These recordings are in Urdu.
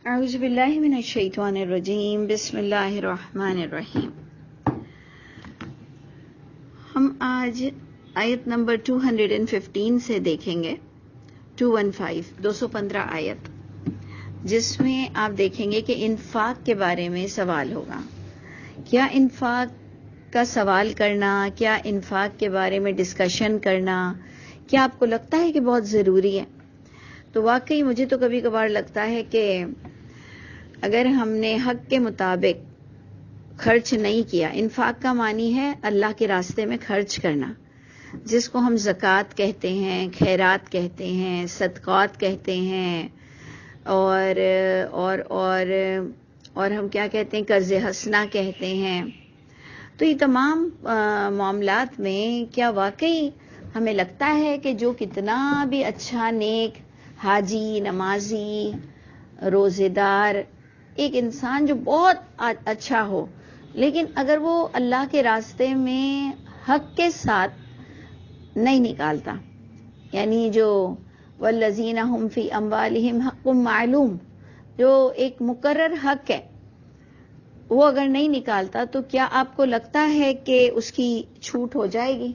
اعوذ باللہ من الشیطان الرجیم، بسم اللہ الرحمن الرحیم۔ ہم آج آیت نمبر 215 سے دیکھیں گے، 215 آیت، جس میں آپ دیکھیں گے کہ انفاق کے بارے میں سوال ہوگا۔ کیا انفاق کا سوال کرنا، کیا انفاق کے بارے میں ڈسکشن کرنا، کیا آپ کو لگتا ہے کہ بہت ضروری ہے؟ تو واقعی مجھے تو کبھی کبھار لگتا ہے کہ اگر ہم نے حق کے مطابق خرچ نہیں کیا، انفاق کا معنی ہے اللہ کے راستے میں خرچ کرنا، جس کو ہم زکوٰۃ کہتے ہیں، خیرات کہتے ہیں، صدقات کہتے ہیں، اور ہم کیا کہتے ہیں، قرض حسنہ کہتے ہیں۔ تو یہ تمام معاملات میں کیا واقعی ہمیں لگتا ہے کہ جو کتنا بھی اچھا نیک حاجی، نمازی، روزے دار، ایک انسان جو بہت اچھا ہو، لیکن اگر وہ اللہ کے راستے میں حق کے ساتھ نہیں نکالتا، یعنی جو والذین هم فی اموالہم حق معلوم، جو ایک مقرر حق ہے، وہ اگر نہیں نکالتا، تو کیا آپ کو لگتا ہے کہ اس کی چھوٹ ہو جائے گی؟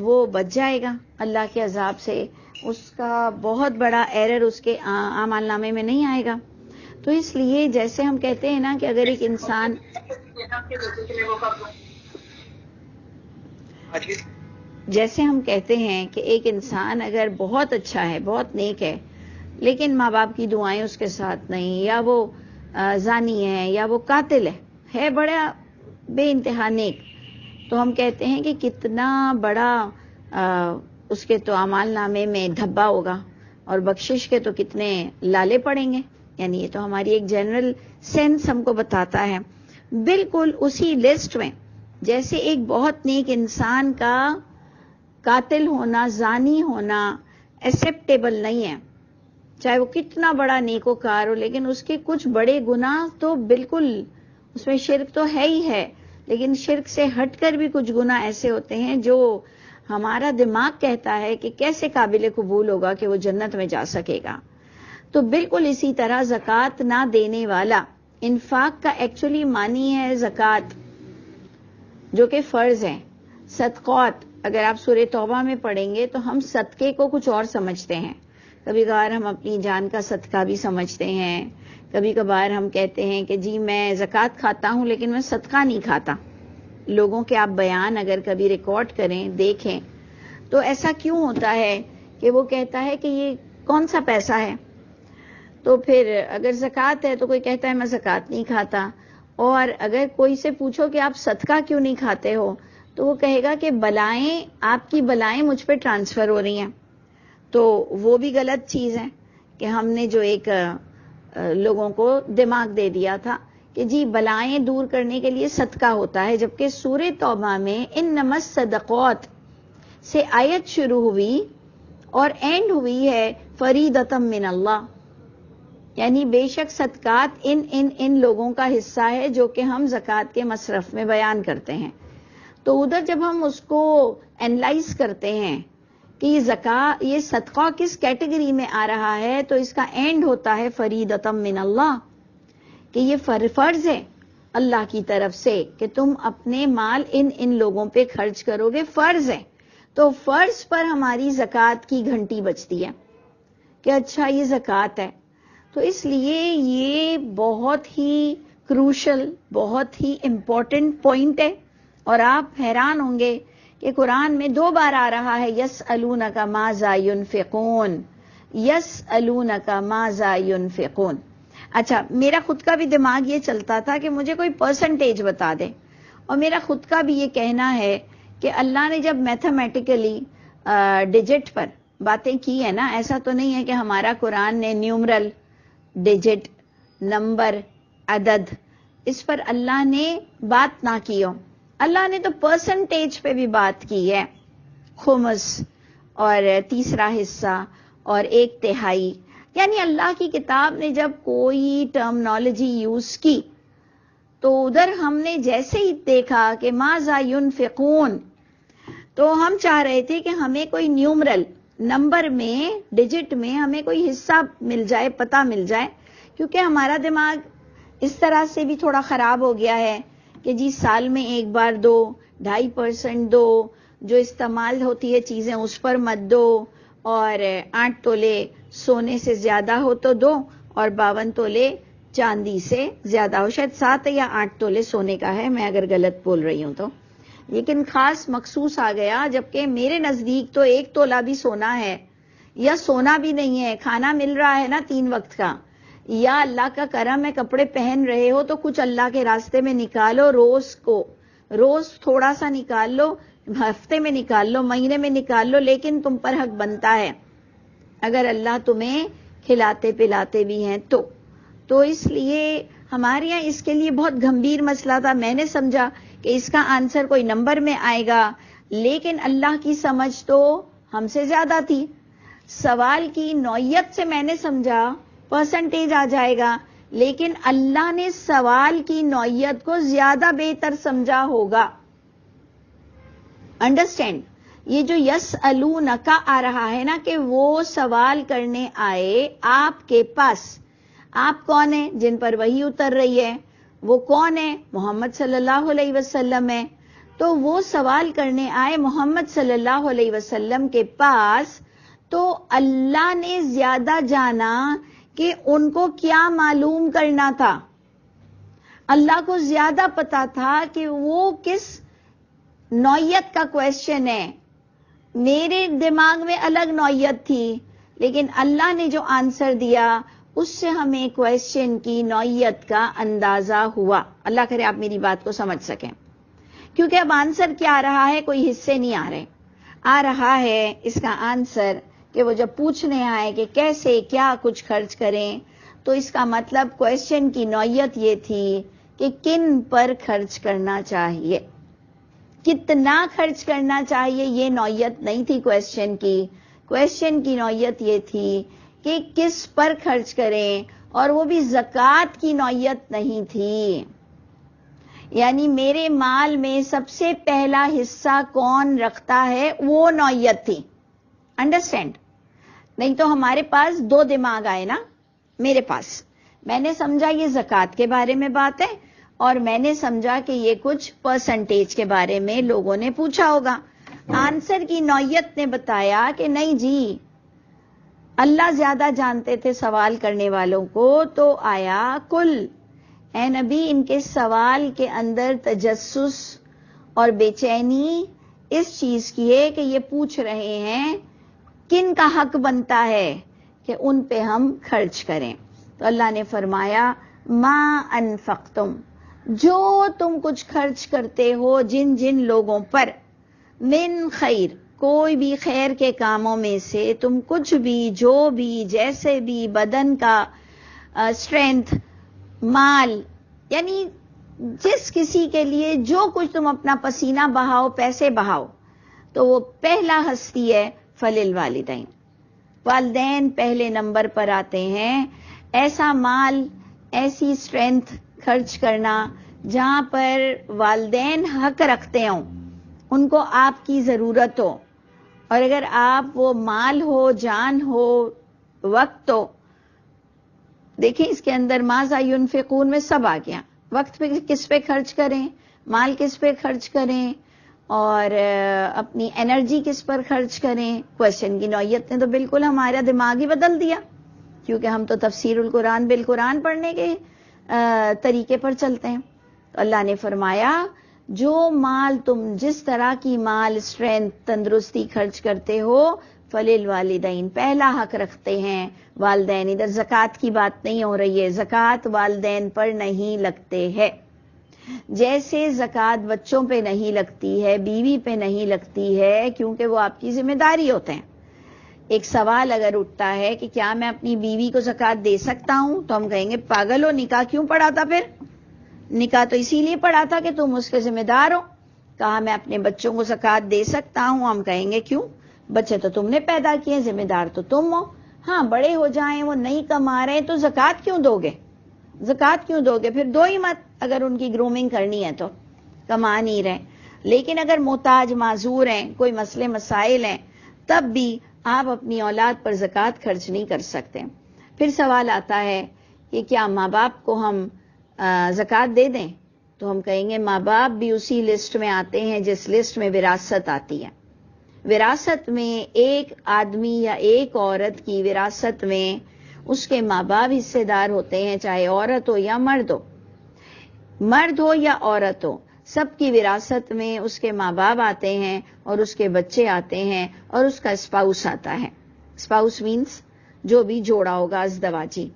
وہ بچ جائے گا اللہ کے عذاب سے؟ اس کا بہت بڑا ایرر اس کے اعمال نامے میں نہیں آئے گا؟ تو اس لیے جیسے ہم کہتے ہیں نا کہ اگر ایک انسان جیسے ہم کہتے ہیں کہ ایک انسان اگر بہت اچھا ہے، بہت نیک ہے، لیکن ماں باپ کی دعائیں اس کے ساتھ نہیں، یا وہ زانی ہے، یا وہ قاتل ہے بڑا بے انتہا نیک، تو ہم کہتے ہیں کہ کتنا بڑا اس کے تو اعمال نامے میں دھبا ہوگا، اور بخشش کے تو کتنے لالے پڑیں گے۔ یعنی یہ تو ہماری ایک جنرل سینس ہم کو بتاتا ہے۔ بالکل اسی لسٹ میں جیسے ایک بہت نیک انسان کا قاتل ہونا، زانی ہونا ایکسیپٹیبل نہیں ہے، چاہے وہ کتنا بڑا نیکوکار ہو، لیکن اس کے کچھ بڑے گناہ تو بالکل، اس میں شرک تو ہے ہی ہے، لیکن شرک سے ہٹ کر بھی کچھ گناہ ایسے ہوتے ہیں جو ہمارا دماغ کہتا ہے کہ کیسے قابل قبول ہوگا کہ وہ جنت میں جا سکے گا۔ تو بالکل اسی طرح زکوٰۃ نہ دینے والا، انفاق کا ایکچولی معنی ہے زکوٰۃ، جو کہ فرض ہے۔ صدقات اگر آپ سورہ توبہ میں پڑھیں گے تو ہم صدقے کو کچھ اور سمجھتے ہیں، کبھی کبھار ہم اپنی جان کا صدقہ بھی سمجھتے ہیں، کبھی کبھار ہم کہتے ہیں کہ جی میں زکوٰۃ کھاتا ہوں لیکن میں صدقہ نہیں کھاتا۔ لوگوں کے آپ بیان اگر کبھی ریکارڈ کریں، دیکھیں، تو ایسا کیوں ہوتا ہے کہ وہ کہتا ہے کہ یہ کون سا پیسہ ہے؟ تو پھر اگر زکوٰۃ ہے تو کوئی کہتا ہے میں زکوٰۃ نہیں کھاتا، اور اگر کوئی سے پوچھو کہ آپ صدقہ کیوں نہیں کھاتے ہو، تو وہ کہے گا کہ بلائیں، آپ کی بلائیں مجھ پہ ٹرانسفر ہو رہی ہیں۔ تو وہ بھی غلط چیز ہے کہ ہم نے جو ایک لوگوں کو دماغ دے دیا تھا کہ جی بلائیں دور کرنے کے لیے صدقہ ہوتا ہے، جبکہ سورہ توبہ میں انما الصدقات سے آیت شروع ہوئی اور اینڈ ہوئی ہے فریضۃ من اللہ، یعنی بے شک صدقات ان لوگوں کا حصہ ہے جو کہ ہم زکوٰۃ کے مصرف میں بیان کرتے ہیں۔ تو ادھر جب ہم اس کو اینالائز کرتے ہیں کہ یہ صدقہ کس کیٹیگری میں آ رہا ہے، تو اس کا اینڈ ہوتا ہے فریضۃ من اللہ، کہ یہ فرض ہے اللہ کی طرف سے کہ تم اپنے مال ان لوگوں پہ خرچ کرو گے، فرض ہے۔ تو فرض پر ہماری زکوٰۃ کی گھنٹی بجتی ہے کہ اچھا یہ زکوٰۃ ہے۔ تو اس لیے یہ بہت ہی کروشل، بہت ہی امپورٹنٹ پوائنٹ ہے، اور آپ حیران ہوں گے کہ قرآن میں 2 بار آ رہا ہے یسألونک ماذا ينفقون، یسألونک ماذا ينفقون۔ اچھا، میرا خود کا بھی دماغ یہ چلتا تھا کہ مجھے کوئی پرسنٹیج بتا دے، اور میرا خود کا بھی یہ کہنا ہے کہ اللہ نے جب میتھمیٹیکلی ڈیجٹ پر باتیں کی ہے نا، ایسا تو نہیں ہے کہ ہمارا قرآن نے نیومرل، ڈیجٹ، نمبر، عدد، اس پر اللہ نے بات نہ کی ہو۔ اللہ نے تو پرسنٹیج پہ بھی بات کی ہے، خمس اور تیسرا حصہ اور 1/3۔ یعنی اللہ کی کتاب نے جب کوئی ٹرمنالوجی یوز کی تو ادھر ہم نے جیسے ہی دیکھا کہ ماذا ينفقون، تو ہم چاہ رہے تھے کہ ہمیں کوئی نیومرل، نمبر میں، ڈیجٹ میں ہمیں کوئی حصہ مل جائے، پتہ مل جائے کیونکہ ہمارا دماغ اس طرح سے بھی تھوڑا خراب ہو گیا ہے کہ جی سال میں ایک بار دو، 2.5% دو، جو استعمال ہوتی ہے چیزیں اس پر مت دو، اور 8 تولے سونے سے زیادہ ہو تو دو، اور 52 تولے چاندی سے زیادہ ہو، شاید 7 یا 8 تولے سونے کا ہے، میں اگر غلط بول رہی ہوں تو، لیکن خاص مخصوص آ گیا، جبکہ میرے نزدیک تو 1 تولہ بھی سونا ہے، یا سونا بھی نہیں ہے، کھانا مل رہا ہے نا 3 وقت کا، یا اللہ کا کرم ہے کپڑے پہن رہے ہو تو کچھ اللہ کے راستے میں نکالو، روز تھوڑا سا نکال لو، ہفتے میں نکال لو، مہینے میں نکال لو، لیکن تم پر حق بنتا ہے اگر اللہ تمہیں کھلاتے پلاتے بھی ہیں تو اس لیے ہمارے یہاں اس کے لیے بہت گمبھیر مسئلہ تھا. میں نے سمجھا کہ اس کا آنسر کوئی نمبر میں آئے گا، لیکن اللہ کی سمجھ تو ہم سے زیادہ تھی. سوال کی نوعیت سے میں نے سمجھا پرسنٹیج آ جائے گا، لیکن اللہ نے سوال کی نوعیت کو زیادہ بہتر سمجھا ہوگا. انڈرسٹینڈ؟ یہ جو یسألونک آ رہا ہے نا کہ وہ سوال کرنے آئے آپ کے پاس. آپ کون ہیں؟ جن پر وحی اتر رہی ہے. وہ کون ہے؟ محمد صلی اللہ علیہ وسلم ہے. تو وہ سوال کرنے آئے محمد صلی اللہ علیہ وسلم کے پاس، تو اللہ نے زیادہ جانا کہ ان کو کیا معلوم کرنا تھا. اللہ کو زیادہ پتا تھا کہ وہ کس نوعیت کا کویشچن ہے. میرے دماغ میں الگ نوعیت تھی، لیکن اللہ نے جو آنسر دیا اس سے ہمیں کویشچن کی نوعیت کا اندازہ ہوا. اللہ کرے آپ میری بات کو سمجھ سکیں، کیونکہ اب آنسر کیا آ رہا ہے، کوئی حصے نہیں آ رہے. آ رہا ہے اس کا آنسر کہ وہ جب پوچھنے آئے کہ کیسے کیا کچھ خرچ کریں، تو اس کا مطلب کویشچن کی نوعیت یہ تھی کہ کن پر خرچ کرنا چاہیے، کتنا خرچ کرنا چاہیے. یہ نوعیت نہیں تھی کویشچن کی. کویشچن کی نوعیت یہ تھی کہ کس پر خرچ کریں، اور وہ بھی زکوٰۃ کی نوعیت نہیں تھی. یعنی میرے مال میں سب سے پہلا حصہ کون رکھتا ہے، وہ نوعیت تھی. انڈرسٹینڈ؟ نہیں تو ہمارے پاس دو دماغ آئے نا. میرے پاس میں نے سمجھا یہ زکوٰۃ کے بارے میں بات ہے، اور میں نے سمجھا کہ یہ کچھ پرسنٹیج کے بارے میں لوگوں نے پوچھا ہوگا. آنسر کی نوعیت نے بتایا کہ نہیں جی، اللہ زیادہ جانتے تھے سوال کرنے والوں کو. تو آیا کل، اے نبی ان کے سوال کے اندر تجسس اور بے چینی اس چیز کی ہے کہ یہ پوچھ رہے ہیں کن کا حق بنتا ہے کہ ان پہ ہم خرچ کریں. تو اللہ نے فرمایا ما انفقتم، جو تم کچھ خرچ کرتے ہو جن جن لوگوں پر، من خیر، کوئی بھی خیر کے کاموں میں سے تم کچھ بھی، جو بھی، جیسے بھی، بدن کا اسٹرینتھ، مال، یعنی جس کسی کے لیے جو کچھ تم اپنا پسینہ بہاؤ، پیسے بہاؤ، تو وہ پہلا ہستی ہے فللوالدین. والدین پہلے نمبر پر آتے ہیں. ایسا مال، ایسی اسٹرینتھ خرچ کرنا جہاں پر والدین حق رکھتے ہوں، ان کو آپ کی ضرورت ہو، اور اگر آپ وہ مال ہو، جان ہو، وقت ہو. دیکھیں اس کے اندر ماذا ينفقون میں سب آ گیا. وقت پہ کس پہ خرچ کریں، مال کس پہ خرچ کریں، اور اپنی انرجی کس پر خرچ کریں. کویشچن کی نوعیت نے تو بالکل ہمارا دماغ ہی بدل دیا، کیونکہ ہم تو تفسیر القرآن بالقرآن پڑھنے کے طریقے پر چلتے ہیں. تو اللہ نے فرمایا جو مال تم جس طرح کی مال، اسٹرینتھ، تندرستی خرچ کرتے ہو، فللوالدین پہلا حق رکھتے ہیں والدین. ادھر زکوٰۃ کی بات نہیں ہو رہی ہے، زکوٰۃ والدین پر نہیں لگتے ہے. جیسے زکوٰۃ بچوں پہ نہیں لگتی ہے، بیوی پہ نہیں لگتی ہے، کیونکہ وہ آپ کی ذمہ داری ہوتے ہیں. ایک سوال اگر اٹھتا ہے کہ کیا میں اپنی بیوی کو زکوٰۃ دے سکتا ہوں، تو ہم کہیں گے پاگل ہو، نکاح کیوں پڑھا تھا؟ پھر نکاح تو اسی لیے پڑھا تھا کہ تم اس کے ذمہ دار ہو. کہا میں اپنے بچوں کو زکوٰۃ دے سکتا ہوں، ہم کہیں گے کیوں؟ بچے تو تم نے پیدا کیے، ذمہ دار تو تم ہو. ہاں بڑے ہو جائیں، وہ نہیں کما رہے، تو زکوٰۃ کیوں دو گے؟ زکوٰۃ کیوں دو گے؟ پھر دو ہی مت، اگر ان کی گرومنگ کرنی ہے تو. کما نہیں رہے. لیکن اگر محتاج، معذور ہیں، کوئی مسئلے مسائل ہیں، تب بھی آپ اپنی اولاد پر زکوٰۃ خرچ نہیں کر سکتے. پھر سوال آتا ہے کہ کیا ماں باپ کو ہم زکوٰۃ دے دیں؟ تو ہم کہیں گے ماں باپ بھی اسی لسٹ میں آتے ہیں جس لسٹ میں وراثت آتی ہے. وراثت میں ایک آدمی یا ایک عورت کی وراثت میں اس کے ماں باپ حصے دار ہوتے ہیں، چاہے عورت ہو یا مرد ہو. مرد ہو یا عورت ہو، سب کی وراثت میں اس کے ماں باپ آتے ہیں اور اس کے بچے آتے ہیں اور اس کا اسپاؤس آتا ہے. اسپاؤس مینس جو بھی جوڑا ہوگا ازدواجی،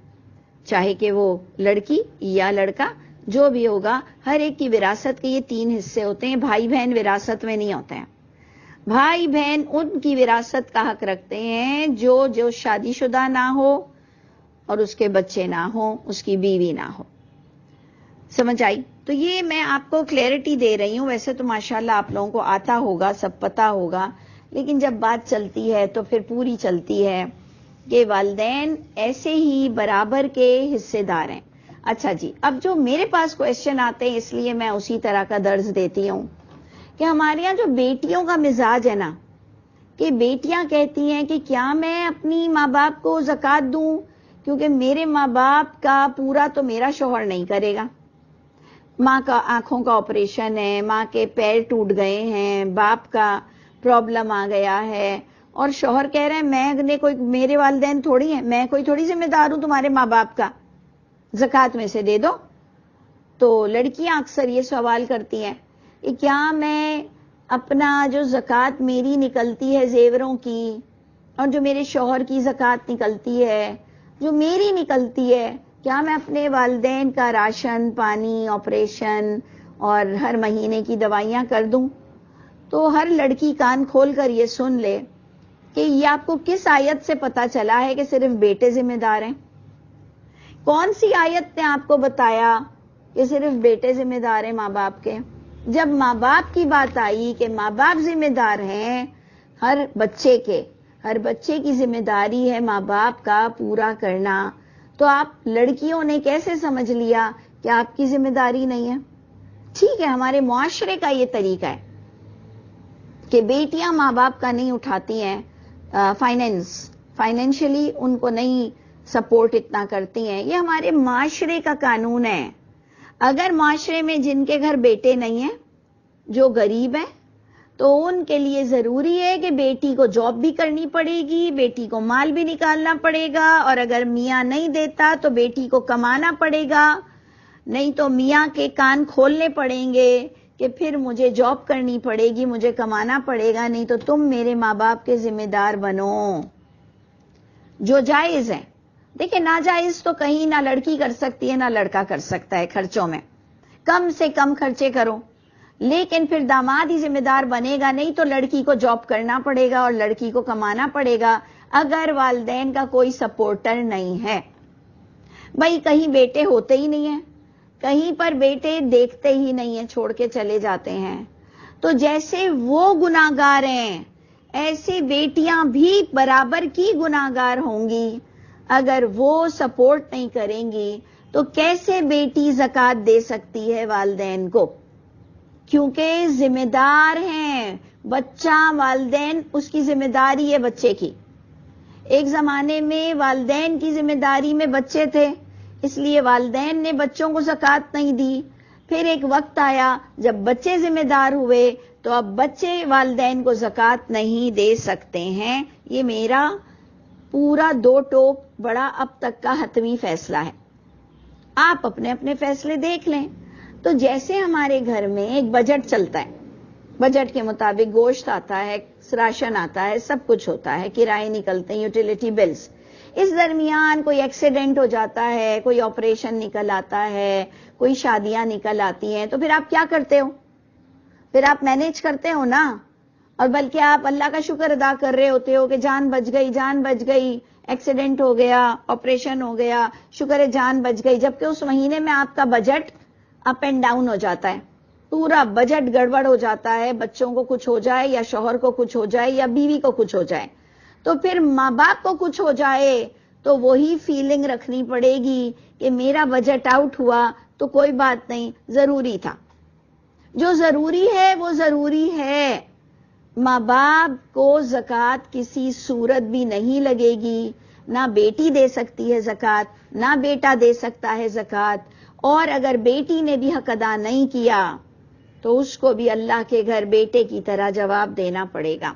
چاہے کہ وہ لڑکی یا لڑکا جو بھی ہوگا، ہر ایک کی وراثت کے یہ 3 حصے ہوتے ہیں. بھائی بہن وراثت میں نہیں ہوتے ہیں. بھائی بہن ان کی وراثت کا حق رکھتے ہیں جو شادی شدہ نہ ہو اور اس کے بچے نہ ہو، اس کی بیوی نہ ہو. سمجھ آئی؟ تو یہ میں آپ کو کلیئرٹی دے رہی ہوں. ویسے تو ماشاءاللہ آپ لوگوں کو آتا ہوگا، سب پتا ہوگا، لیکن جب بات چلتی ہے تو پھر پوری چلتی ہے کہ والدین ایسے ہی برابر کے حصے دار ہیں. اچھا جی، اب جو میرے پاس کویشچن آتے ہیں اس لیے میں اسی طرح کا درس دیتی ہوں کہ ہمارے یہاں جو بیٹیوں کا مزاج ہے نا، کہ بیٹیاں کہتی ہیں کہ کیا میں اپنی ماں باپ کو زکوٰۃ دوں، کیونکہ میرے ماں باپ کا پورا تو میرا شوہر نہیں کرے گا. ماں کا آنکھوں کا آپریشن ہے، ماں کے پیر ٹوٹ گئے ہیں، باپ کا پرابلم آ گیا ہے، اور شوہر کہہ رہے ہیں میرے والدین تھوڑی ہیں، میں کوئی تھوڑی ذمہ دار ہوں تمہارے ماں باپ کا، زکوٰۃ میں سے دے دو. تو لڑکیاں اکثر یہ سوال کرتی ہیں کہ کیا میں اپنا جو زکوٰۃ میری نکلتی ہے زیوروں کی اور جو میرے شوہر کی زکوٰۃ نکلتی ہے جو میری نکلتی ہے، کیا میں اپنے والدین کا راشن پانی آپریشن اور ہر مہینے کی دوائیاں کر دوں؟ تو ہر لڑکی کان کھول کر یہ سن لے کہ یہ آپ کو کس آیت سے پتا چلا ہے کہ صرف بیٹے ذمہ دار ہیں؟ کون سی آیت نے آپ کو بتایا کہ صرف بیٹے ذمہ دار ہیں ماں باپ کے؟ جب ماں باپ کی بات آئی کہ ماں باپ ذمہ دار ہیں ہر بچے کی ذمہ داری ہے ماں باپ کا پورا کرنا، تو آپ لڑکیوں نے کیسے سمجھ لیا کہ آپ کی ذمہ داری نہیں ہے؟ ٹھیک ہے، ہمارے معاشرے کا یہ طریقہ ہے کہ بیٹیاں ماں باپ کا نہیں اٹھاتی ہیں، فائنینشلی ان کو نہیں سپورٹ اتنا کرتی ہیں. یہ ہمارے معاشرے کا قانون ہے. اگر معاشرے میں جن کے گھر بیٹے نہیں ہیں، جو غریب ہیں، تو ان کے لیے ضروری ہے کہ بیٹی کو جاب بھی کرنی پڑے گی، بیٹی کو مال بھی نکالنا پڑے گا، اور اگر میاں نہیں دیتا تو بیٹی کو کمانا پڑے گا، نہیں تو میاں کے کان کھولنے پڑیں گے کہ پھر مجھے جاب کرنی پڑے گی، مجھے کمانا پڑے گا، نہیں تو تم میرے ماں باپ کے ذمہ دار بنو. جو جائز ہے. دیکھیں ناجائز تو کہیں نہ لڑکی کر سکتی ہے نہ لڑکا کر سکتا ہے. خرچوں میں کم سے کم خرچے کرو، لیکن پھر داماد ہی ذمہ دار بنے گا نہیں تو لڑکی کو جاب کرنا پڑے گا اور لڑکی کو کمانا پڑے گا اگر والدین کا کوئی سپورٹر نہیں ہے. بھائی کہیں بیٹے ہوتے ہی نہیں ہیں، کہیں پر بیٹے دیکھتے ہی نہیں ہیں، چھوڑ کے چلے جاتے ہیں. تو جیسے وہ گناہگار ہیں ایسے بیٹیاں بھی برابر کی گناہگار ہوں گی. اگر وہ سپورٹ نہیں کریں گی تو کیسے بیٹی زکوٰۃ دے سکتی ہے والدین کو؟ کیونکہ ذمہ دار ہیں بچہ، والدین اس کی ذمہ داری ہے بچے کی. ایک زمانے میں والدین کی ذمہ داری میں بچے تھے، اس لیے والدین نے بچوں کو زکوٰۃ نہیں دی. پھر ایک وقت آیا جب بچے ذمہ دار ہوئے تو اب بچے والدین کو زکوٰۃ نہیں دے سکتے ہیں. یہ میرا پورا 2 ٹوک بڑا اب تک کا حتمی فیصلہ ہے. آپ اپنے اپنے فیصلے دیکھ لیں. تو جیسے ہمارے گھر میں ایک بجٹ چلتا ہے، بجٹ کے مطابق گوشت آتا ہے، راشن آتا ہے، سب کچھ ہوتا ہے، کرائے نکلتے ہیں، یوٹیلیٹی بلز. اس درمیان کوئی ایکسیڈنٹ ہو جاتا ہے، کوئی آپریشن نکل آتا ہے، کوئی شادیاں نکل آتی ہیں، تو پھر آپ کیا کرتے ہو؟ پھر آپ مینیج کرتے ہو نا، اور بلکہ آپ اللہ کا شکر ادا کر رہے ہوتے ہو کہ جان بچ گئی، ایکسیڈنٹ ہو گیا، آپریشن ہو گیا، شکر ہے جان بچ گئی. جبکہ اس مہینے میں آپ کا بجٹ اپ اینڈ ڈاؤن ہو جاتا ہے، پورا بجٹ گڑبڑ ہو جاتا ہے، بچوں کو کچھ ہو جائے یا شوہر کو کچھ ہو جائے یا بیوی کو کچھ ہو جائے، تو پھر ماں باپ کو کچھ ہو جائے تو وہی فیلنگ رکھنی پڑے گی کہ میرا بجٹ آؤٹ ہوا تو کوئی بات نہیں، ضروری تھا. جو ضروری ہے وہ ضروری ہے. ماں باپ کو زکوٰۃ کسی صورت بھی نہیں لگے گی، نہ بیٹی دے سکتی ہے زکوٰۃ نہ بیٹا دے سکتا ہے زکوٰۃ، اور اگر بیٹی نے بھی حق ادا نہیں کیا تو اس کو بھی اللہ کے گھر بیٹے کی طرح جواب دینا پڑے گا۔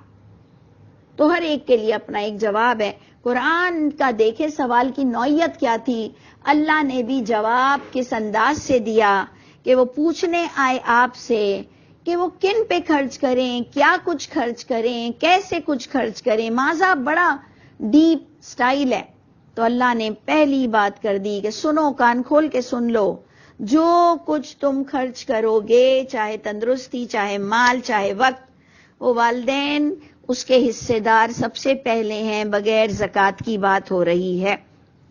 تو ہر ایک کے لیے اپنا ایک جواب ہے۔ قرآن کا دیکھے سوال کی نوعیت کیا تھی، اللہ نے بھی جواب کس انداز سے دیا کہ وہ پوچھنے آئے آپ سے کہ وہ کن پہ خرچ کریں، کیا کچھ خرچ کریں، کیسے کچھ خرچ کریں۔ ماذا بڑا ڈیپ سٹائل ہے۔ تو اللہ نے پہلی بات کر دی کہ سنو، کان کھول کے سن لو، جو کچھ تم خرچ کرو گے، چاہے تندرستی، چاہے مال، چاہے وقت، وہ والدین اس کے حصے دار سب سے پہلے ہیں، بغیر زکوٰۃ کی بات ہو رہی ہے۔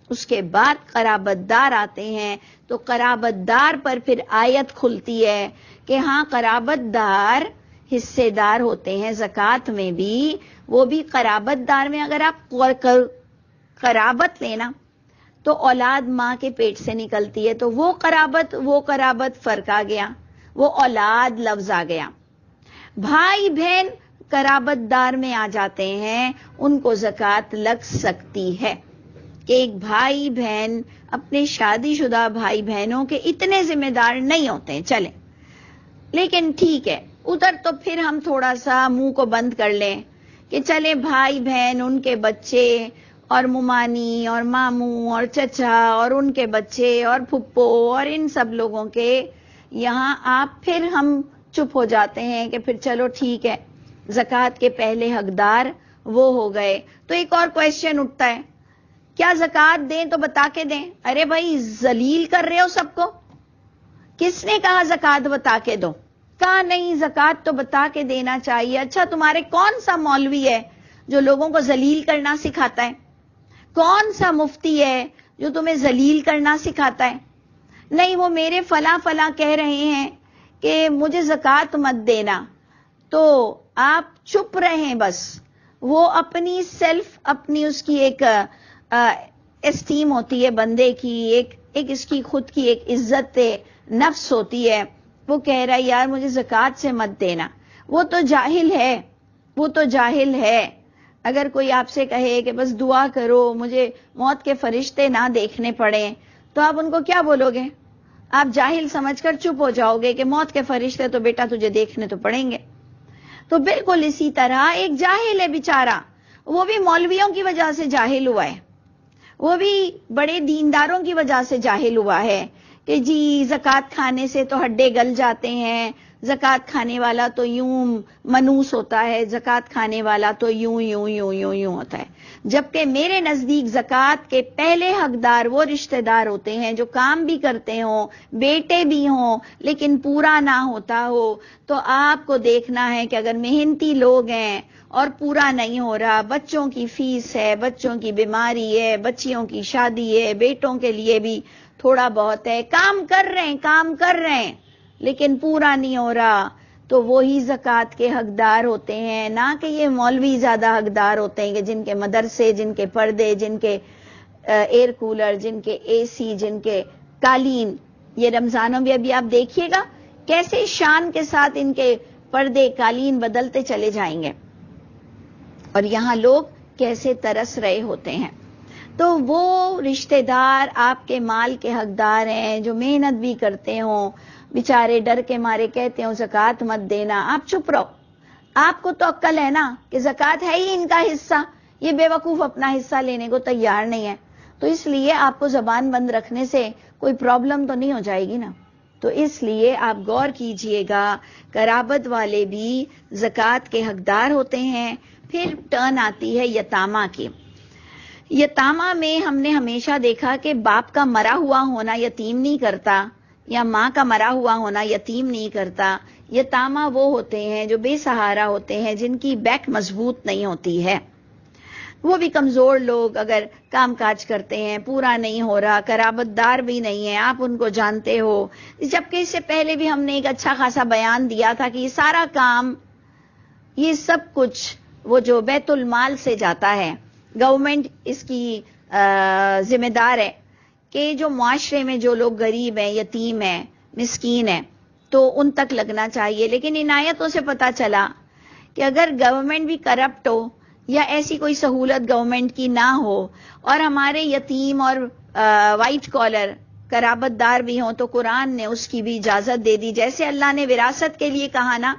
اس کے بعد قرابت دار آتے ہیں، تو قرابت دار پر پھر آیت کھلتی ہے کہ ہاں قرابت دار حصے دار ہوتے ہیں زکوٰۃ میں بھی، وہ بھی قرابت دار میں اگر آپ قرابت لینا تو اولاد ماں کے پیٹ سے نکلتی ہے، تو وہ قرابت فرق آ گیا، وہ اولاد لفظ آ گیا۔ بھائی بہن قرابت دار میں آ جاتے ہیں، ان کو زکوٰۃ لگ سکتی ہے کہ ایک بھائی بہن اپنے شادی شدہ بھائی بہنوں کے اتنے ذمہ دار نہیں ہوتے ہیں، چلیں، لیکن ٹھیک ہے، ادھر تو پھر ہم تھوڑا سا منہ کو بند کر لیں کہ چلے بھائی بہن، ان کے بچے اور ممانی اور ماموں اور چچا اور ان کے بچے اور پھپھو اور ان سب لوگوں کے یہاں آپ، پھر ہم چپ ہو جاتے ہیں کہ پھر چلو ٹھیک ہے، زکوٰۃ کے پہلے حقدار وہ ہو گئے۔ تو ایک اور کویسچن اٹھتا ہے، کیا زکوٰۃ دیں تو بتا کے دیں؟ ارے بھائی ذلیل کر رہے ہو سب کو، کس نے کہا زکوٰۃ بتا کے دو؟ کہا نہیں، زکوٰۃ تو بتا کے دینا چاہیے۔ اچھا، تمہارے کون سا مولوی ہے جو لوگوں کو ذلیل کرنا سکھاتا ہے؟ کون سا مفتی ہے جو تمہیں ذلیل کرنا سکھاتا ہے؟ نہیں، وہ میرے فلاں فلاں کہہ رہے ہیں کہ مجھے زکوٰۃ مت دینا، تو آپ چپ رہیں بس۔ وہ اپنی سیلف، اپنی اس کی ایک اسٹیم ہوتی ہے بندے کی، ایک اس کی خود کی ایک عزت نفس ہوتی ہے، وہ کہہ رہا ہے یار مجھے زکوٰۃ سے مت دینا۔ وہ تو جاہل ہے، وہ تو جاہل ہے۔ اگر کوئی آپ سے کہے کہ بس دعا کرو مجھے موت کے فرشتے نہ دیکھنے پڑیں، تو آپ ان کو کیا بولو گے؟ آپ جاہل سمجھ کر چپ ہو جاؤ گے کہ موت کے فرشتے تو بیٹا تجھے دیکھنے تو پڑیں گے۔ تو بالکل اسی طرح ایک جاہل ہے بیچارہ، وہ بھی مولویوں کی وجہ سے جاہل ہوا ہے، وہ بھی بڑے دینداروں کی وجہ سے جاہل ہوا ہے کہ جی زکوٰۃ کھانے سے تو ہڈے گل جاتے ہیں، زکوٰۃ کھانے والا تو یوں منوس ہوتا ہے، زکوٰۃ کھانے والا تو یوں یوں یوں یوں یوں ہوتا ہے۔ جبکہ میرے نزدیک زکوٰۃ کے پہلے حقدار وہ رشتہ دار ہوتے ہیں جو کام بھی کرتے ہوں، بیٹے بھی ہوں، لیکن پورا نہ ہوتا ہو۔ تو آپ کو دیکھنا ہے کہ اگر محنتی لوگ ہیں اور پورا نہیں ہو رہا، بچوں کی فیس ہے، بچوں کی بیماری ہے، بچیوں کی شادی ہے، بیٹوں کے لیے بھی تھوڑا بہت ہے، کام کر رہے ہیں لیکن پورا نہیں ہو رہا، تو وہی زکوٰۃ کے حقدار ہوتے ہیں، نہ کہ یہ مولوی زیادہ حقدار ہوتے ہیں کہ جن کے مدرسے، جن کے پردے، جن کے ایئر کولر، جن کے اے سی، جن کے قالین۔ یہ رمضانوں میں ابھی آپ دیکھیے گا کیسے شان کے ساتھ ان کے پردے، قالین بدلتے چلے جائیں گے، اور یہاں لوگ کیسے ترس رہے ہوتے ہیں۔ تو وہ رشتہ دار آپ کے مال کے حقدار ہیں جو محنت بھی کرتے ہوں، بیچارے ڈر کے مارے کہتے ہوں زکوٰۃ مت دینا، آپ چپ رہو۔ آپ کو تو عقل ہے نا کہ زکوٰۃ ہے ہی ان کا حصہ، یہ بے وقوف اپنا حصہ لینے کو تیار نہیں ہے، تو اس لیے آپ کو زبان بند رکھنے سے کوئی پرابلم تو نہیں ہو جائے گی نا۔ تو اس لیے آپ غور کیجئے گا، قرابت والے بھی زکوٰۃ کے حقدار ہوتے ہیں۔ پھر ٹرن آتی ہے یتامہ کی۔ یتامہ میں ہم نے ہمیشہ دیکھا کہ باپ کا مرا ہوا ہونا یتیم نہیں کرتا، یا ماں کا مرا ہوا ہونا یتیم نہیں کرتا۔ یتامہ وہ ہوتے ہیں جو بے سہارا ہوتے ہیں، جن کی بیک مضبوط نہیں ہوتی ہے، وہ بھی کمزور لوگ اگر کام کاج کرتے ہیں، پورا نہیں ہو رہا، قرابت دار بھی نہیں ہے، آپ ان کو جانتے ہو۔ جبکہ اس سے پہلے بھی ہم نے ایک اچھا خاصا بیان دیا تھا کہ یہ سارا کام، یہ سب کچھ وہ جو بیت المال سے جاتا ہے، گورنمنٹ اس کی ذمہ دار ہے کہ جو معاشرے میں جو لوگ غریب ہیں، یتیم ہیں، مسکین ہیں، تو ان تک لگنا چاہیے۔ لیکن ان آیتوں سے پتا چلا کہ اگر گورنمنٹ بھی کرپٹ ہو، یا ایسی کوئی سہولت گورنمنٹ کی نہ ہو، اور ہمارے یتیم اور وائٹ کالر قرابت دار بھی ہوں تو قرآن نے اس کی بھی اجازت دے دی. جیسے اللہ نے وراثت کے لیے کہا نا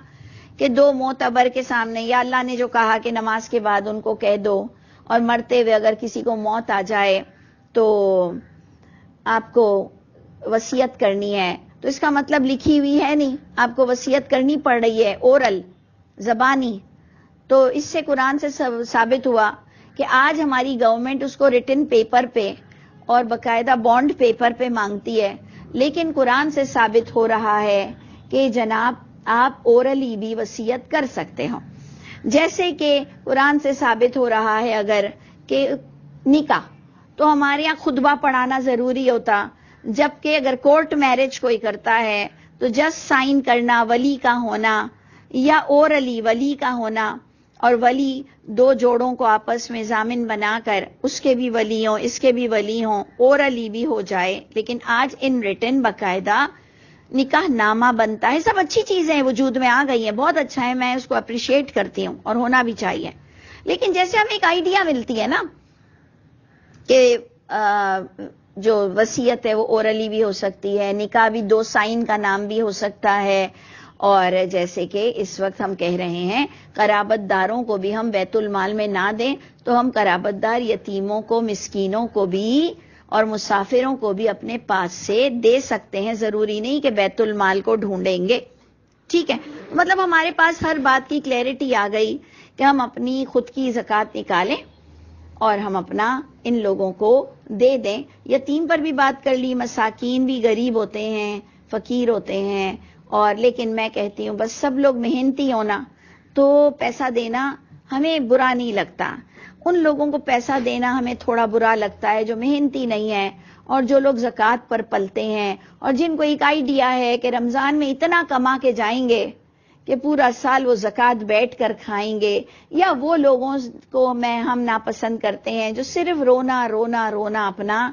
کہ دو معتبر کے سامنے، یا اللہ نے جو کہا کہ نماز کے بعد ان کو کہہ دو، اور مرتے ہوئے اگر کسی کو موت آ جائے تو آپ کو وصیت کرنی ہے، تو اس کا مطلب لکھی ہوئی ہے نہیں، آپ کو وصیت کرنی پڑ رہی ہے، اورل، زبانی. تو اس سے قرآن سے ثابت ہوا کہ آج ہماری گورنمنٹ اس کو ریٹن پیپر پہ اور باقاعدہ بانڈ پیپر پہ مانگتی ہے، لیکن قرآن سے ثابت ہو رہا ہے کہ جناب آپ اورلی بھی وصیت کر سکتے ہو. جیسے کہ قرآن سے ثابت ہو رہا ہے اگر کہ نکاح، تو ہمارے یہاں خطبہ پڑھانا ضروری ہوتا، جبکہ اگر کورٹ میرج کوئی کرتا ہے تو جسٹ سائن کرنا، ولی کا ہونا، یا اورلی ولی کا ہونا، اور ولی دو جوڑوں کو آپس میں ضامن بنا کر اس کے بھی ولی ہوں، اس کے بھی ولی ہوں، اورلی بھی ہو جائے. لیکن آج ان ریٹن باقاعدہ نکاح نامہ بنتا ہے. سب اچھی چیزیں وجود میں آ گئی ہیں، بہت اچھا ہے، میں اس کو اپریشیٹ کرتی ہوں اور ہونا بھی چاہیے. لیکن جیسے ہمیں ایک آئیڈیا ملتی ہے نا کہ جو وصیت ہے وہ اورلی بھی ہو سکتی ہے، نکاح بھی دو سائن کا نام بھی ہو سکتا ہے، اور جیسے کہ اس وقت ہم کہہ رہے ہیں قرابت داروں کو بھی ہم بیت المال میں نہ دیں تو ہم قرابت دار یتیموں کو، مسکینوں کو بھی اور مسافروں کو بھی اپنے پاس سے دے سکتے ہیں. ضروری نہیں کہ بیت المال کو ڈھونڈیں گے. ٹھیک ہے، مطلب ہمارے پاس ہر بات کی کلیئرٹی آ گئی کہ ہم اپنی خود کی زکوٰۃ نکالیں اور ہم اپنا ان لوگوں کو دے دیں. یتیم پر بھی بات کر لی، مساکین بھی غریب ہوتے ہیں، فقیر ہوتے ہیں، اور لیکن میں کہتی ہوں بس سب لوگ محنتی ہونا تو پیسہ دینا ہمیں برا نہیں لگتا. ان لوگوں کو پیسہ دینا ہمیں تھوڑا برا لگتا ہے جو محنتی نہیں ہے اور جو لوگ زکوٰۃ پر پلتے ہیں اور جن کو ایک آئیڈیا ہے کہ رمضان میں اتنا کما کے جائیں گے کہ پورا سال وہ زکوٰۃ بیٹھ کر کھائیں گے. یا وہ لوگوں کو ہم ناپسند کرتے ہیں جو صرف رونا رونا رونا اپنا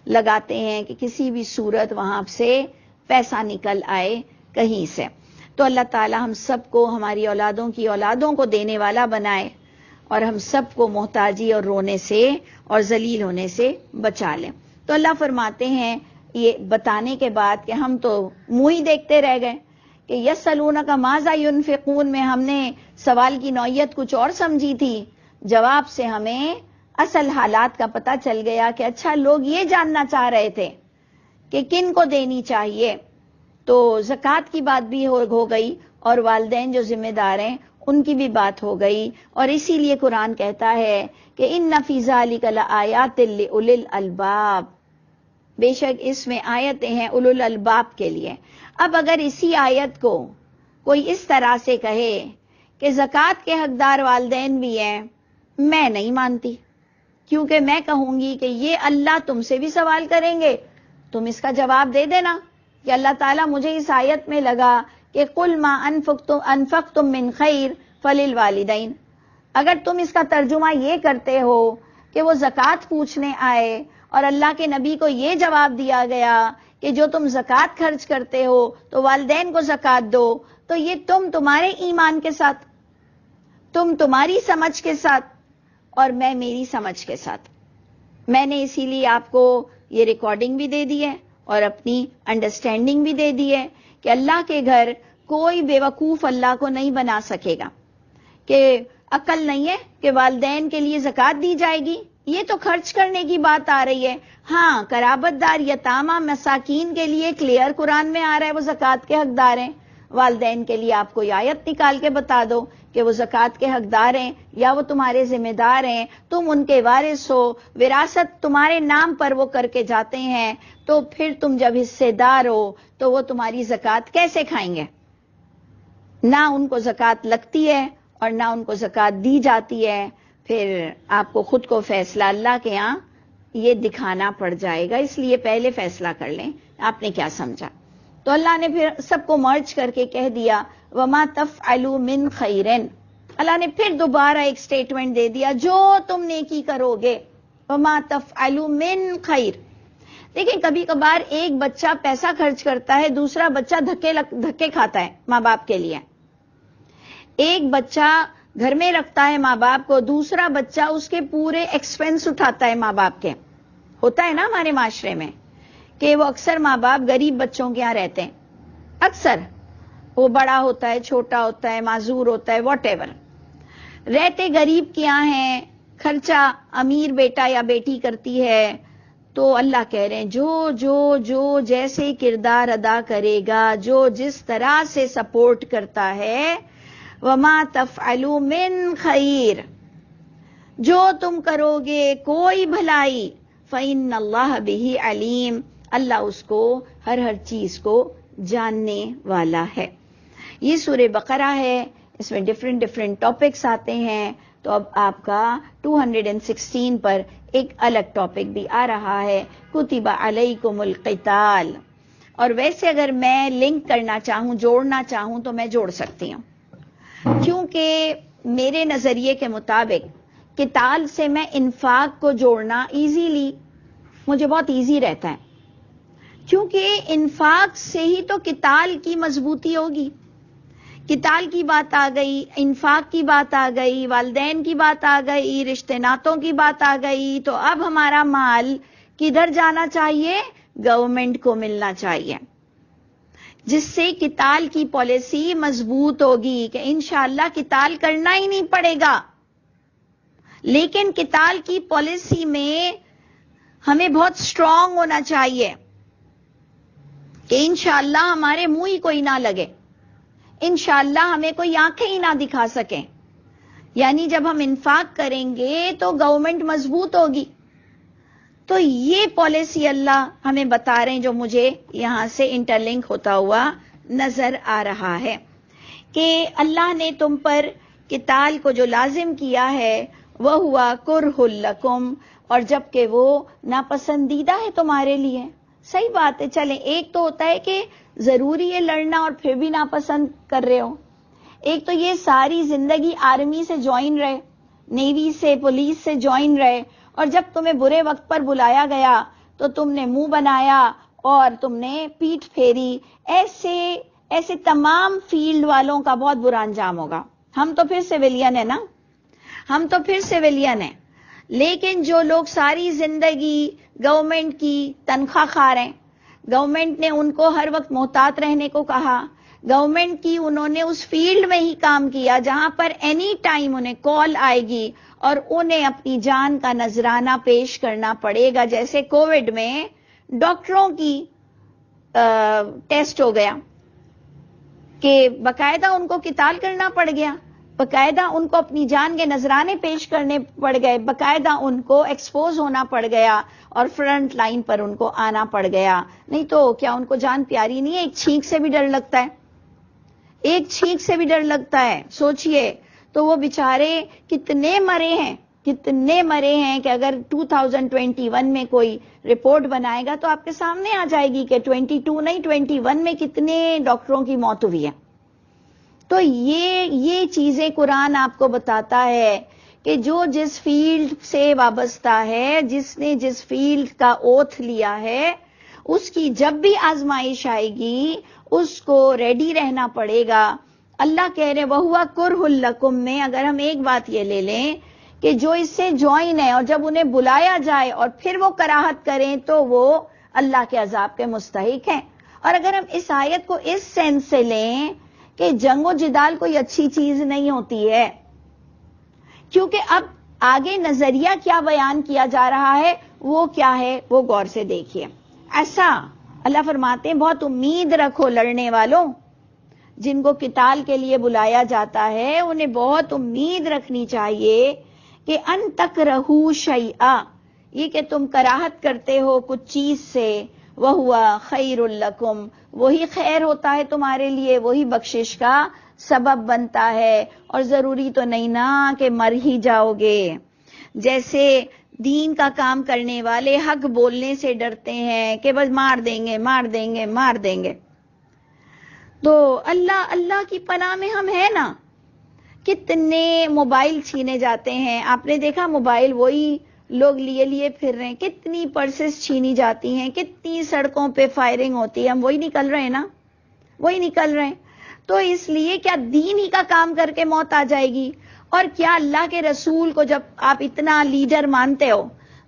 لگاتے ہیں کہ کسی بھی صورت وہاں سے پیسہ نکل آئے کہیں سے. تو اللہ تعالی ہم سب کو ہماری اولادوں کی اولادوں کو دینے والا بنائے اور ہم سب کو محتاجی اور رونے سے اور ذلیل ہونے سے بچا لیں. تو اللہ فرماتے ہیں یہ بتانے کے بعد کہ ہم تو منہ ہی دیکھتے رہ گئے کہ یسألونک ماذا ینفقون میں ہم نے سوال کی نوعیت کچھ اور سمجھی تھی، جواب سے ہمیں اصل حالات کا پتہ چل گیا کہ اچھا لوگ یہ جاننا چاہ رہے تھے کہ کن کو دینی چاہیے. تو زکوٰۃ کی بات بھی ہو گئی اور والدین جو ذمہ دار ہیں ان کی بھی بات ہو گئی. اور اسی لیے قرآن کہتا ہے کہ ان فی ذلک لآیات لأولی الالباب، بے شک اس میں آیتیں ہیں اولو الالباب کے لیے. اب اگر اسی آیت کو کوئی اس طرح سے کہے کہ زکوٰۃ کے حقدار والدین بھی ہیں، میں نہیں مانتی، کیونکہ میں کہوں گی کہ یہ اللہ تم سے بھی سوال کریں گے. تم اس کا جواب دے دینا کہ اللہ تعالیٰ مجھے اس آیت میں لگا کہ قل ما انفقتم من خیر فللوالدین. اگر تم اس کا ترجمہ یہ کرتے ہو کہ وہ زکوٰۃ پوچھنے آئے اور اللہ کے نبی کو یہ جواب دیا گیا کہ جو تم زکوٰۃ خرچ کرتے ہو تو والدین کو زکوٰۃ دو، تو یہ تمہارے ایمان کے ساتھ، تم تمہاری سمجھ کے ساتھ اور میں میری سمجھ کے ساتھ. میں نے اسی لیے آپ کو یہ ریکارڈنگ بھی دے دی ہے اور اپنی انڈرسٹینڈنگ بھی دے دی ہے کہ اللہ کے گھر کوئی بے وقوف اللہ کو نہیں بنا سکے گا کہ عقل نہیں ہے کہ والدین کے لیے زکوٰۃ دی جائے گی. یہ تو خرچ کرنے کی بات آ رہی ہے. ہاں قرابت دار یتامہ مساکین کے لیے کلیئر قرآن میں آ رہا ہے وہ زکوٰۃ کے حقدار ہیں. والدین کے لیے آپ کوئی آیت نکال کے بتا دو کہ وہ زکوٰۃ کے حقدار ہیں یا وہ تمہارے ذمہ دار ہیں، تم ان کے وارث ہو، وراثت تمہارے نام پر وہ کر کے جاتے ہیں، تو پھر تم جب حصے دار ہو تو وہ تمہاری زکوٰۃ کیسے کھائیں گے؟ نہ ان کو زکوٰۃ لگتی ہے اور نہ ان کو زکوٰۃ دی جاتی ہے. پھر آپ کو خود کو فیصلہ اللہ کے ہاں یہ دکھانا پڑ جائے گا. اس لیے پہلے فیصلہ کر لیں آپ نے کیا سمجھا. تو اللہ نے پھر سب کو مرج کر کے کہہ دیا وما تفعلوا من خیر. اللہ نے پھر دوبارہ ایک سٹیٹمنٹ دے دیا جو تم نیکی کرو گے وما تفعلوا من خیر. دیکھیں کبھی کبھار ایک بچہ پیسہ خرچ کرتا ہے، دوسرا بچہ دھکے کھاتا ہے ماں باپ کے لیے. ایک بچہ گھر میں رکھتا ہے ماں باپ کو، دوسرا بچہ اس کے پورے ایکسپنس اٹھاتا ہے ماں باپ کے. ہوتا ہے نا ہمارے معاشرے میں کہ وہ اکثر ماں باپ غریب بچوں کے یہاں رہتے ہیں. اکثر وہ بڑا ہوتا ہے، چھوٹا ہوتا ہے، معذور ہوتا ہے، واٹ ایور، رہتے غریب کے یہاں ہیں، خرچہ امیر بیٹا یا بیٹی کرتی ہے. تو اللہ کہہ رہے ہیں جو جیسے کردار ادا کرے گا، جو جس طرح سے سپورٹ کرتا ہے، وما تفعلوا من خیر، جو تم کرو گے کوئی بھلائی، فإن اللہ بہ علیم، اللہ اس کو ہر چیز کو جاننے والا ہے. یہ سورہ بقرہ ہے، اس میں ڈفرینٹ ٹاپکس آتے ہیں. تو اب آپ کا 216 پر ایک الگ ٹاپک بھی آ رہا ہے، کتب علیکم القتال. اور ویسے اگر میں لنک کرنا چاہوں، جوڑنا چاہوں تو میں جوڑ سکتی ہوں، کیونکہ میرے نظریے کے مطابق قتال سے میں انفاق کو جوڑنا ایزیلی، مجھے بہت ایزی رہتا ہے، کیونکہ انفاق سے ہی تو قتال کی مضبوطی ہوگی. قتال کی بات آ گئی، انفاق کی بات آ گئی، والدین کی بات آ گئی، رشتے ناتوں کی بات آ گئی، تو اب ہمارا مال کدھر جانا چاہیے؟ گورنمنٹ کو ملنا چاہیے، جس سے قتال کی پالیسی مضبوط ہوگی کہ انشاءاللہ قتال کرنا ہی نہیں پڑے گا. لیکن قتال کی پالیسی میں ہمیں بہت سٹرونگ ہونا چاہیے کہ انشاءاللہ ہمارے منہ ہی کوئی نہ لگے، انشاءاللہ ہمیں کوئی آنکھیں ہی نہ دکھا سکیں. یعنی جب ہم انفاق کریں گے تو گورنمنٹ مضبوط ہوگی. تو یہ پالیسی اللہ ہمیں بتا رہے ہیں، جو مجھے یہاں سے انٹرلنک ہوتا ہوا نظر آ رہا ہے کہ اللہ نے تم پر قتال کو جو لازم کیا ہے وہ ہوا کرہ لکم، اور جبکہ وہ ناپسندیدہ ہے تمہارے لیے. صحیح بات ہے، چلیں ایک تو ہوتا ہے کہ ضروری ہے لڑنا اور پھر بھی ناپسند کر رہے ہو، ایک تو یہ ساری زندگی آرمی سے جوائن رہے، نیوی سے، پولیس سے جوائن رہے، اور جب تمہیں برے وقت پر بلایا گیا تو تم نے منہ بنایا اور تم نے پیٹھ پھیری. ایسے تمام فیلڈ والوں کا بہت برا انجام ہوگا. ہم تو پھر سویلین ہیں نا، ہم تو پھر سویلین ہیں. لیکن جو لوگ ساری زندگی گورنمنٹ کی تنخواہ خار ہیں، گورنمنٹ نے ان کو ہر وقت محتاط رہنے کو کہا، گورنمنٹ کی انہوں نے اس فیلڈ میں ہی کام کیا جہاں پر اینی ٹائم انہیں کال آئے گی اور انہیں اپنی جان کا نذرانہ پیش کرنا پڑے گا. جیسے کووڈ میں ڈاکٹروں کی ٹیسٹ ہو گیا کہ باقاعدہ ان کو قتال کرنا پڑ گیا، باقاعدہ ان کو اپنی جان کے نذرانے پیش کرنے پڑ گئے، باقاعدہ ان کو ایکسپوز ہونا پڑ گیا اور فرنٹ لائن پر ان کو آنا پڑ گیا. نہیں تو کیا ان کو جان پیاری نہیں ہے؟ ایک چھینک سے بھی ڈر لگتا ہے، ایک چھینک سے بھی ڈر لگتا ہے. سوچئے تو وہ بیچارے کتنے مرے ہیں کہ اگر 2021 میں کوئی رپورٹ بنائے گا تو آپ کے سامنے آ جائے گی کہ 22 نہیں 21 میں کتنے ڈاکٹروں کی موت ہوئی ہے. تو یہ چیزیں قرآن آپ کو بتاتا ہے کہ جو جس فیلڈ سے وابستہ ہے، جس نے جس فیلڈ کا اوتھ لیا ہے، اس کی جب بھی آزمائش آئے گی اس کو ریڈی رہنا پڑے گا. اللہ کہہ رہے وَهُوَ كُرْهٌ لَكُمْ میں اگر ہم ایک بات یہ لے لیں کہ جو اس سے جوائن ہے اور جب انہیں بلایا جائے اور پھر وہ کراہت کریں تو وہ اللہ کے عذاب کے مستحق ہیں. اور اگر ہم اس آیت کو اس سینس سے لیں کہ جنگ و جدال کوئی اچھی چیز نہیں ہوتی ہے، کیونکہ اب آگے نظریہ کیا بیان کیا جا رہا ہے وہ کیا ہے وہ غور سے دیکھیے. ایسا اللہ فرماتے ہیں بہت امید رکھو لڑنے والوں، جن کو قتال کے لیے بلایا جاتا ہے انہیں بہت امید رکھنی چاہیے کہ ان تکرہو شیئا، یہ کہ تم کراہت کرتے ہو کچھ چیز سے، وَهُوَ خَيْرٌ لَكُمْ، وہی خیر ہوتا ہے تمہارے لیے، وہی بخشش کا سبب بنتا ہے. اور ضروری تو نہیں نا کہ مر ہی جاؤ گے. جیسے دین کا کام کرنے والے حق بولنے سے ڈرتے ہیں کہ بس مار دیں گے. تو اللہ کی پناہ میں ہم ہیں نا. کتنے موبائل چھینے جاتے ہیں، آپ نے دیکھا موبائل وہی لوگ لیے پھر رہے ہیں، کتنی پرسز چھینی جاتی ہیں، کتنی سڑکوں پہ فائرنگ ہوتی ہے، ہم وہی نکل رہے ہیں نا، وہی نکل رہے ہیں. تو اس لیے کیا دین ہی کا کام کر کے موت آ جائے گی؟ اور کیا اللہ کے رسول کو جب آپ اتنا لیڈر مانتے ہو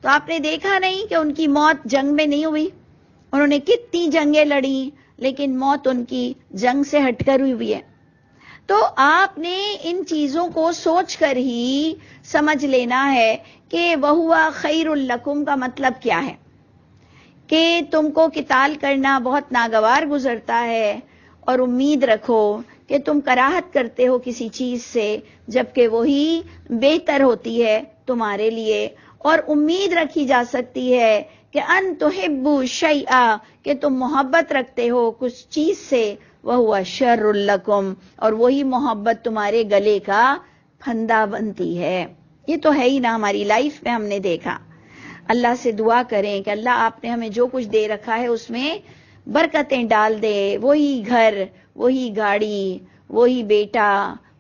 تو آپ نے دیکھا نہیں کہ ان کی موت جنگ میں نہیں ہوئی؟ انہوں نے کتنی جنگیں لڑی لیکن موت ان کی جنگ سے ہٹ کر ہوئی ہے. تو آپ نے ان چیزوں کو سوچ کر ہی سمجھ لینا ہے کہ وَهُوَ خَيْرٌ لَكُمْ کا مطلب کیا ہے، کہ تم کو قتال کرنا بہت ناگوار گزرتا ہے اور امید رکھو کہ تم کراہت کرتے ہو کسی چیز سے جبکہ وہی بہتر ہوتی ہے تمہارے لیے، اور امید رکھی جا سکتی ہے کہ ان تحبوا شیئا کہ تم محبت رکھتے ہو کچھ چیز سے، وَهُوَ شَرٌ لَكُمْ اور وہی محبت تمہارے گلے کا پھندا بنتی ہے. یہ تو ہے ہی نا ہماری لائف میں ہم نے دیکھا. اللہ سے دعا کریں کہ اللہ آپ نے ہمیں جو کچھ دے رکھا ہے اس میں برکتیں ڈال دے. وہی گھر، وہی گاڑی، وہی بیٹا،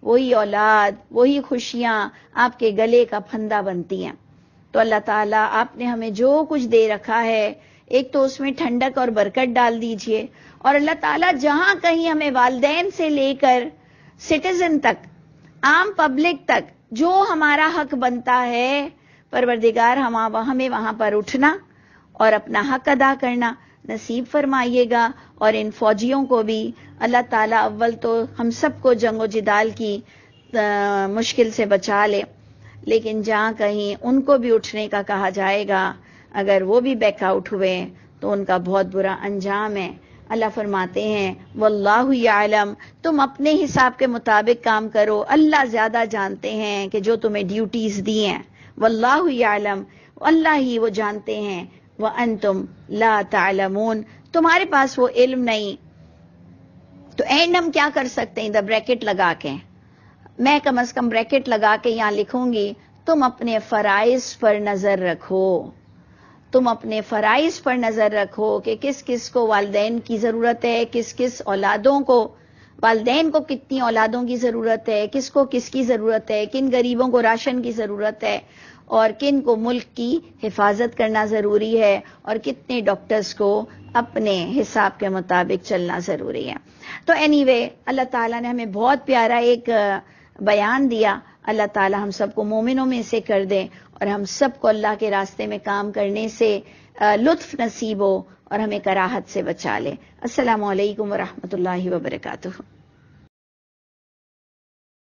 وہی اولاد، وہی خوشیاں آپ کے گلے کا پھندا بنتی ہیں. تو اللہ تعالیٰ آپ نے ہمیں جو کچھ دے رکھا ہے ایک تو اس میں ٹھنڈک اور برکت ڈال دیجئے، اور اللہ تعالیٰ جہاں کہیں ہمیں والدین سے لے کر سٹیزن تک، عام پبلک تک جو ہمارا حق بنتا ہے پروردگار ہمیں وہاں پر اٹھنا اور اپنا حق ادا کرنا نصیب فرمائیے گا. اور ان فوجیوں کو بھی اللہ تعالیٰ اول تو ہم سب کو جنگ و جدال کی مشکل سے بچا لے، لیکن جہاں کہیں ان کو بھی اٹھنے کا کہا جائے گا اگر وہ بھی بیک آؤٹ ہوئے تو ان کا بہت برا انجام ہے. اللہ فرماتے ہیں واللہ یعلم، تم اپنے حساب کے مطابق کام کرو، اللہ زیادہ جانتے ہیں کہ جو تمہیں ڈیوٹیز دی ہیں. واللہ یعلم، اللہ ہی وہ جانتے ہیں. وانتم لا تعلمون، تمہارے پاس وہ علم نہیں. تو اینڈ ہم کیا کر سکتے ہیں؟ ادھر بریکٹ لگا کے، میں کم از کم بریکٹ لگا کے یہاں لکھوں گی تم اپنے فرائض پر نظر رکھو. تم اپنے فرائض پر نظر رکھو کہ کس کس کو والدین کی ضرورت ہے، کس کس اولادوں کو، والدین کو کتنی اولادوں کی ضرورت ہے، کس کو کس کی ضرورت ہے، کن غریبوں کو راشن کی ضرورت ہے، اور کن کو ملک کی حفاظت کرنا ضروری ہے، اور کتنے ڈاکٹرز کو اپنے حساب کے مطابق چلنا ضروری ہے. تو اینی وے اللہ تعالیٰ نے ہمیں بہت پیارا ایک بیان دیا. اللہ تعالیٰ ہم سب کو مومنوں میں سے کر دے اور ہم سب کو اللہ کے راستے میں کام کرنے سے لطف نصیب ہو اور ہمیں کراہت سے بچا لے. السلام علیکم ورحمۃ اللہ وبرکاتہ.